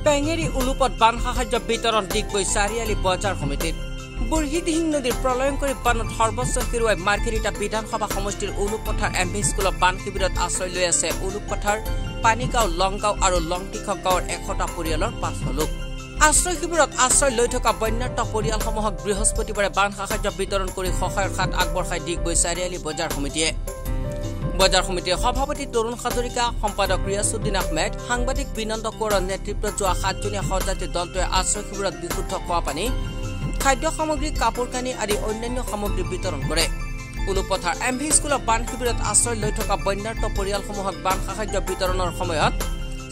পেঙেৰী উলুপত বান সাহায্য বিতৰণ ডিগবৈ চাৰিআলি বজাৰ সমিতিত বুঢ়ীদিহিং নদীৰ প্ৰলয়ংকৰী বানত সৰ্বোচ্চ হেৰুৱাই মাৰ্ঘেৰিটা বিধানসভা সমষ্টিৰ উলুপথাৰ এমভি স্কুলৰ বান শিবিৰত আশ্ৰয় লৈ আছে উলুপথাৰ পানীগাঁও লংগাঁও আৰু লংটিখক গাঁৱৰ 100টা পৰিয়ালৰ 500 লোক আশ্ৰয় শিবিৰত আশ্ৰয় লৈ থকা বন্যাৰ্ত পৰিয়ালসমূহক বৃহস্পতিবাৰে বান সাহায্য বিতৰণ কৰি সহায়ৰ হাত আগবঢ়াই ডিগবৈ চাৰিআলি বজাৰ সমিতিয়ে বজাৰ সমিতিৰ সভাপতি তৰুণ হাজৰিকা সম্পাদক ৰিয়াছুদ্দিন আহমেদ সাংবাদিক বিনন্দ কোঁৱৰৰ নেতৃত্বত যোৱা 7জনীয়া সহযাত্ৰী দলটোৱে আশ্ৰয় শিবিৰত বিশুদ্ধ খোৱা পানী খাদ্য সামগ্ৰী কাপোৰ কানি আদি অন্যান্য সামগ্ৰী বিতৰণ কৰে উলুপথাৰ এমভি স্কুলৰ বান শিবিৰত আশ্ৰয় লৈ থকা বন্যাৰ্ত পৰিয়ালসমূহক বান সাহায্য বিতৰণৰ সময়ত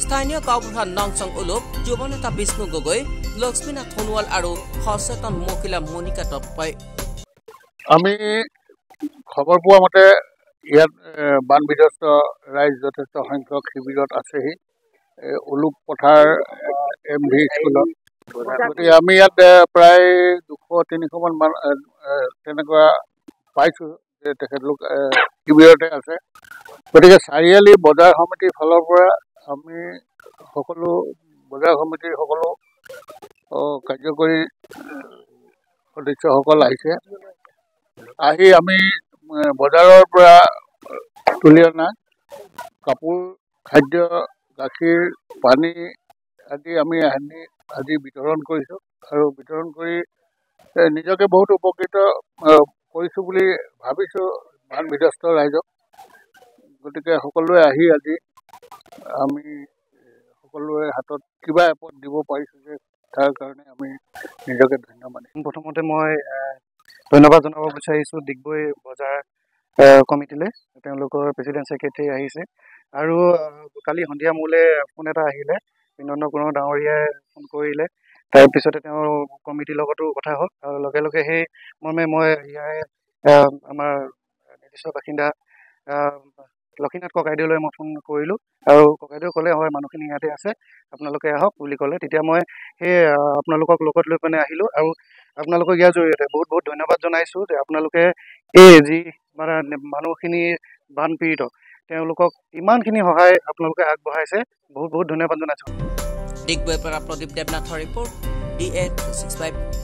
স্থানীয় গাঁওবুঢ়া নংচং উলুপ যুৱ নেতা বিষ্ণু গগৈ লক্ষ্মীনাথ সোণোৱাল আৰু সচেতন মহিলা মনিকা টপ্পই আমি খবৰ পোৱা মতে ইয়াত বান বিধ্বস্ত ৰাইজ যথেষ্ট সংখ্যক শিবিৰত আছেহি উলুপথাৰ এমভি স্কুলত গতিকে আমি ইয়াত প্ৰায় 200-300 মান তেনেকুৱা পাইছোঁ যে তেখেতলোক শিবিৰতে আছে গতিকে চাৰিআলি বজাৰ সমিতিৰ ফালৰ পৰা আমি সকলো বজাৰ সমিতিৰ সকলো কাৰ্যকৰী সদস্যসকল আহিছে আহি আমি বজাৰৰ পৰা তুলি অনা কাপোৰ খাদ্য গাখীৰ পানী আদি আমি আজি বিতৰণ কৰিছোঁ আৰু বিতৰণ কৰি নিজকে বহুত উপকৃত কৰিছোঁ বুলি ভাবিছোঁ বান বিধ্বস্ত ৰাইজক গতিকে সকলোৱে আহি আজি আমি সকলোৰে হাতত কিবা এপদ দিব পাৰিছোঁ যে তাৰ কাৰণে আমি নিজকে ধন্য মানিছোঁ। প্ৰথমতে মই ধন্যবাদ জনাব বিচাৰিছোঁ ডিগবৈ বজাৰ কমিটিলৈ তেওঁলোকৰ প্ৰেচিডেণ্ট ছেক্ৰেটাৰী আহিছে আৰু কালি সন্ধিয়া মোলৈ ফোন এটা আহিলে বিনন্দ কোঁৱৰ ডাঙৰীয়াই ফোন কৰিলে তাৰপিছতে তেওঁৰ কমিটিৰ লগতো কথা হ'ল আৰু লগে লগে সেই মৰ্মে মই ইয়াৰে আমাৰ নিৰ্দিষ্ট বাসিন্দা লক্ষীনাথ ককাইদেউলৈ মই ফোন কৰিলোঁ আৰু ককাইদেউ ক'লে হয় মানুহখিনি ইয়াতে আছে আপোনালোকে আহক বুলি ক'লে তেতিয়া মই সেই আপোনালোকক লগত লৈ পিনে আহিলোঁ আৰু আপোনালোকক ইয়াৰ জৰিয়তে বহুত বহুত ধন্যবাদ জনাইছোঁ যে আপোনালোকে এই যি মানে মানুহখিনি বানপীড়িত তেওঁলোকক ইমানখিনি সহায় আপোনালোকে আগবঢ়াইছে বহুত বহুত ধন্যবাদ জনাইছোঁ। ডিগবৈৰ পৰা প্ৰদীপ দেৱনাথৰ ৰিপৰ্ট DA 265